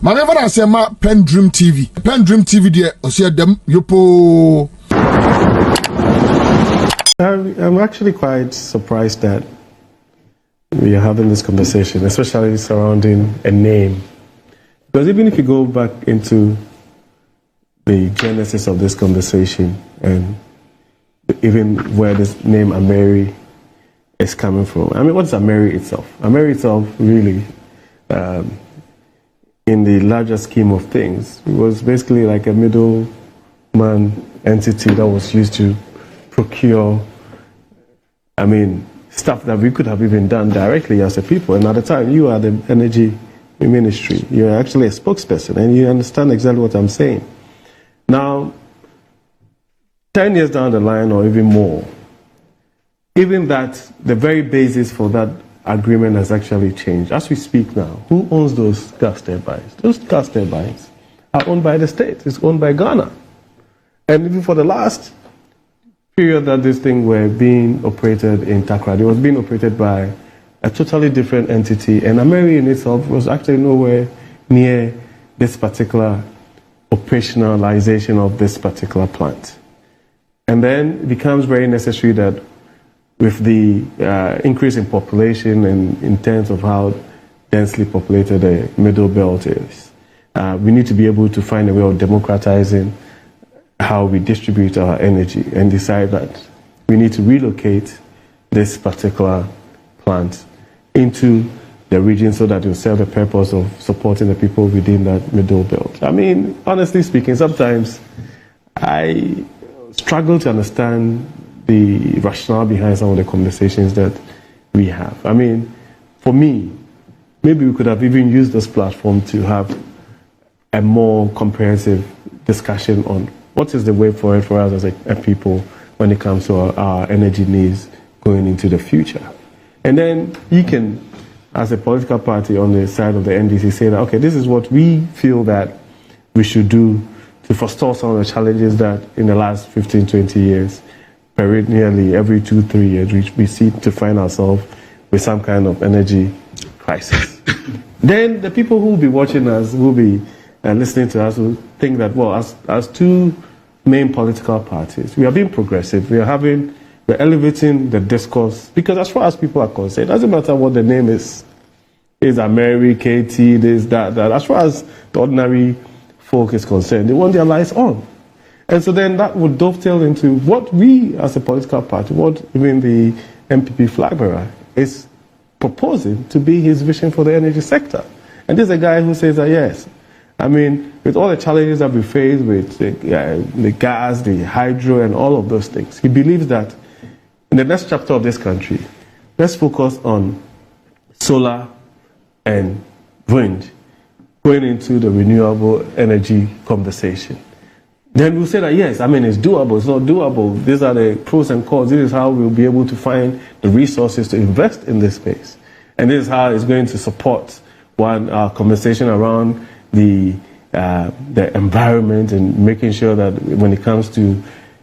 My never say ma PENDREAM TV. PENDREAM TV there osia dem yopo. I'm actually quite surprised that we are having this conversation, especially surrounding a name. Because even if you go back into the genesis of this conversation and even where this name Ameri is coming from. I mean, what's Ameri itself? Ameri itself really, in the larger scheme of things, it was basically like a middleman entity that was used to procure, I mean, stuff that we could have even done directly as a people. And at the time, you are the energy ministry. You're actually a spokesperson, and you understand exactly what I'm saying. Now, 10 years down the line or even more, even that, the very basis for that agreement has actually changed. As we speak now, who owns those gas turbines? Those gas turbines are owned by the state. It's owned by Ghana. And even for the last period that this thing were being operated in Takrady, it was being operated by a totally different entity. And Ameri in itself was actually nowhere near this particular operationalization of this particular plant. And then it becomes very necessary that with the increase in population and in terms of how densely populated the middle belt is, we need to be able to find a way of democratizing how we distribute our energy and decide that we need to relocate this particular plant into the region so that it will serve the purpose of supporting the people within that middle belt. I mean, honestly speaking, sometimes I struggle to understand the rationale behind some of the conversations that we have. I mean, for me, maybe we could have even used this platform to have a more comprehensive discussion on what is the way forward for us as a people when it comes to our energy needs going into the future. And then you can, as a political party on the side of the NDC, say that, okay, this is what we feel that we should do to forestall some of the challenges that in the last 15, 20 years, perennially, every 2-3 years, we seem to find ourselves with some kind of energy crisis. Then the people who will be watching us, who will be listening to us, will think that, well, as two main political parties, we are being progressive, we're elevating the discourse, because as far as people are concerned, it doesn't matter what the name is Ameri, KT, this, that. As far as the ordinary folk is concerned, they want their lives on. And so then that would dovetail into what we as a political party, what even the MPP flag bearer is proposing to be his vision for the energy sector. And this is a guy who says that, yes, I mean, with all the challenges that we face with the gas, the hydro, and all of those things, he believes that in the next chapter of this country, let's focus on solar and wind going into the renewable energy conversation. Then we'll say that, yes, I mean, it's doable, it's not doable. These are the pros and cons. This is how we'll be able to find the resources to invest in this space. And this is how it's going to support our conversation around the environment and making sure that when it comes to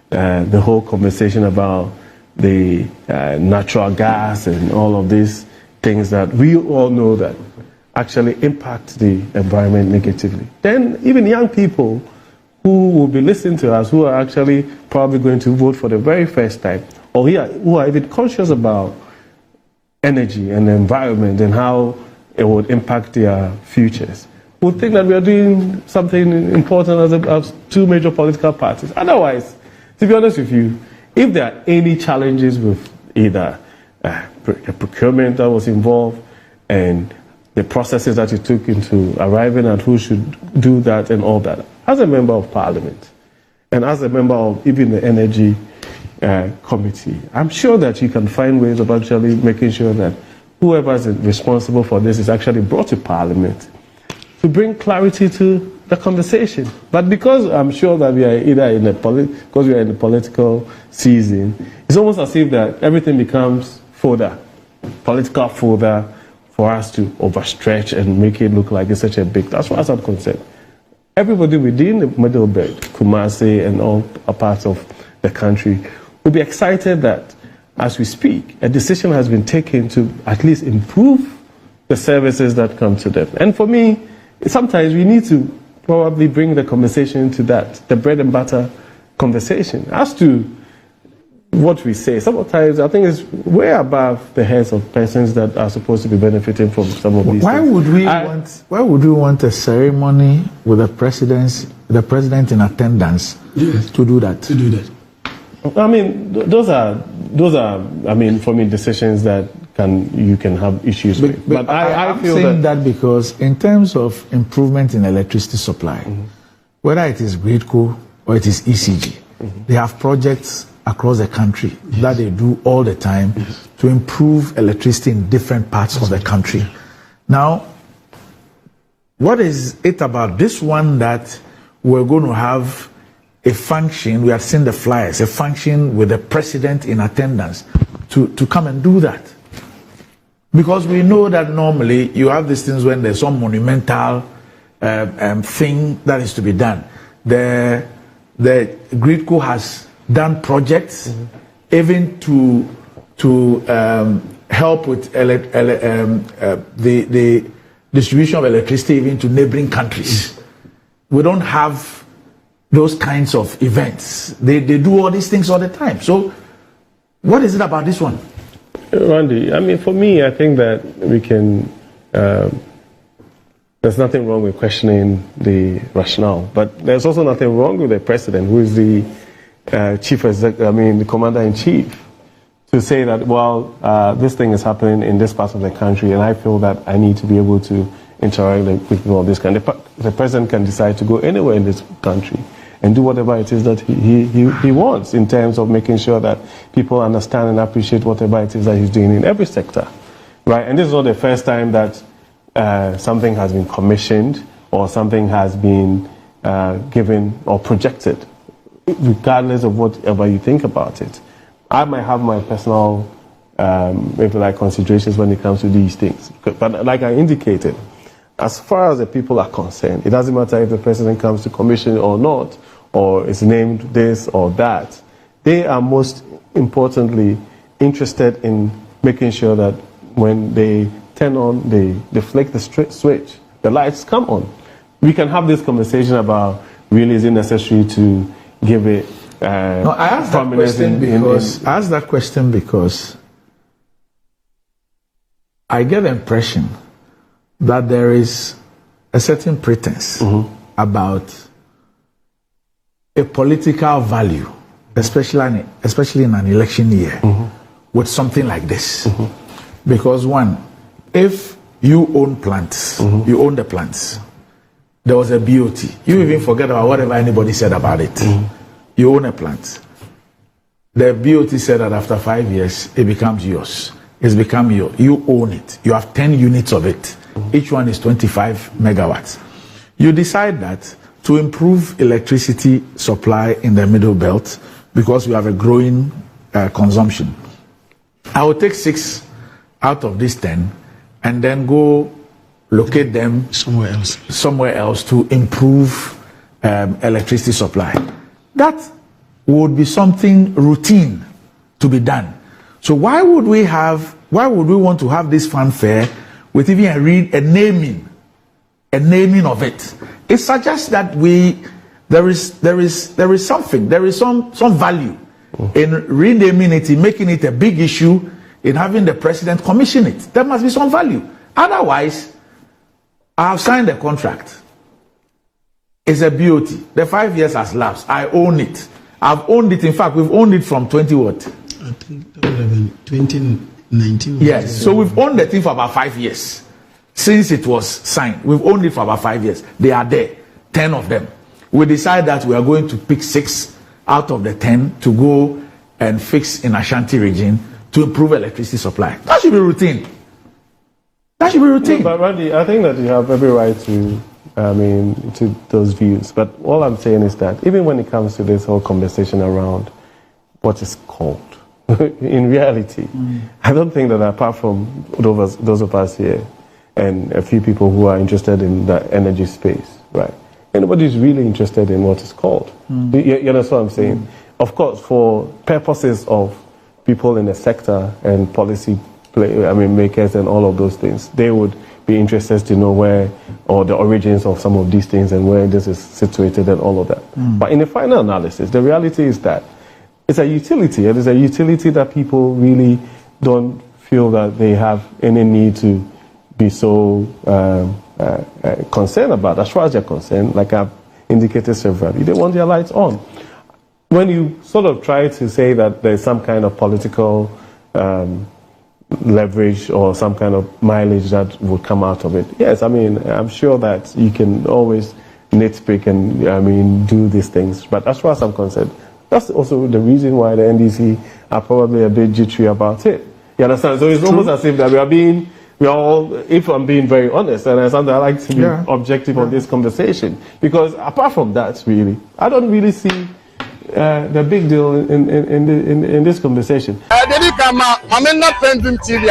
the whole conversation about the natural gas and all of these things that we all know that actually impact the environment negatively. Then even young people who will be listening to us, who are actually probably going to vote for the very first time, or who are even conscious about energy and the environment and how it would impact their futures, would think that we are doing something important as two major political parties. Otherwise, to be honest with you, if there are any challenges with either the procurement that was involved and the processes that you took into arriving at who should do that and all that, as a member of parliament and as a member of even the energy committee, I'm sure that you can find ways of actually making sure that whoever is responsible for this is actually brought to parliament to bring clarity to the conversation. But because I'm sure that we are either in because we are in the political season, it's almost as if that everything becomes fodder, political fodder, for us to overstretch and make it look like it's such a big, as far as I'm concerned. Everybody within the middle belt, Kumasi and all parts of the country, will be excited that as we speak, a decision has been taken to at least improve the services that come to them. And for me, sometimes we need to probably bring the conversation to that, the bread and butter conversation. As to what we say, sometimes I think it's way above the heads of persons that are supposed to be benefiting from some of these why things. Why would we want a ceremony with the president in attendance to do that? I mean, those are, I mean, for me, decisions that you can have issues with. But I'm saying that because in terms of improvement in electricity supply, whether it is GridCo or it is ECG, they have projects across the country that they do all the time to improve electricity in different parts of the country. Now, what is it about this one that we're going to have a function, we have seen the flyers, a function with the president in attendance to come and do that? Because we know that normally you have these things when there's some monumental thing that is to be done. The GridCo has done projects even to help with the distribution of electricity even to neighboring countries. We don't have those kinds of events. They do all these things all the time. So what is it about this one? Randy, I mean, for me, I think that we can, there's nothing wrong with questioning the rationale, but there's also nothing wrong with the president, who is the the commander-in-chief, to say that, well, this thing is happening in this part of the country, and I feel that I need to be able to interact with people of this country. The president can decide to go anywhere in this country and do whatever it is that he wants in terms of making sure that people understand and appreciate whatever it is that he's doing in every sector, right? And this is not the first time that something has been commissioned or something has been given or projected, regardless of whatever you think about it. I might have my personal, considerations when it comes to these things. But like I indicated, as far as the people are concerned, it doesn't matter if the president comes to commission or not, or is named this or that. They are most importantly interested in making sure that when they turn on, they flick the switch, the lights come on. We can have this conversation about really is it necessary to give it no, I asked that question because I get the impression that there is a certain pretense about a political value, especially in an election year, with something like this. Because one, if you own plants, you own the plants, there was a BOT. You even forget about whatever anybody said about it. You own a plant. The BOT said that after 5 years, it becomes yours. It's become yours. You own it. You have 10 units of it. Each one is 25 megawatts. You decide that to improve electricity supply in the Middle Belt, because we have a growing consumption, I will take 6 out of these 10 and then go locate them somewhere else to improve electricity supply. That would be something routine to be done. So why would we want to have this fanfare with even a naming of it? It suggests that there is some value in renaming it, in making it a big issue, in having the president commission it. There must be some value. Otherwise, I have signed a contract. It's a BOT. The 5 years has lapsed. I own it. I've owned it. In fact, we've owned it from 2019. Yes. So we've owned the thing for about 5 years. Since it was signed, we've owned it for about 5 years. They are there, 10 of them. We decide that we are going to pick 6 out of the 10 to go and fix in Ashanti region to improve electricity supply. That should be routine. That should be routine. No, but Randy, I think that you have every right to those views. But all I'm saying is that even when it comes to this whole conversation around what is called, in reality, I don't think that apart from those of us here and a few people who are interested in the energy space, right? Anybody's really interested in what is called. You understand what I'm saying? Of course, for purposes of people in the sector and policy makers and all of those things, they would be interested to know where or the origins of some of these things and where this is situated and all of that. But in the final analysis, the reality is that it's a utility. It is a utility that people really don't feel that they have any need to be so concerned about. As far as they're concerned, like I've indicated severally, they want their lights on. When you sort of try to say that there's some kind of political leverage or some kind of mileage that would come out of it, yes, I mean, I'm sure that you can always nitpick and, I mean, do these things. But as far as I'm concerned, that's also the reason why the NDC are probably a bit jittery about it. You understand? So it's almost as if that we are all, if I'm being very honest, and I like to be objective on this conversation, because apart from that, really, I don't really see the big deal in this conversation. I'm not PENDREAM TV.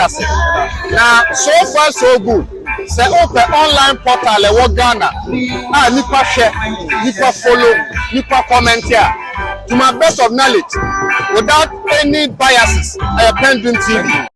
Now, so far so good. Say open online portal le Ghana. Nipa share, nipa follow, nipa comment here. To my best of knowledge, without any biases, PENDREAM TV.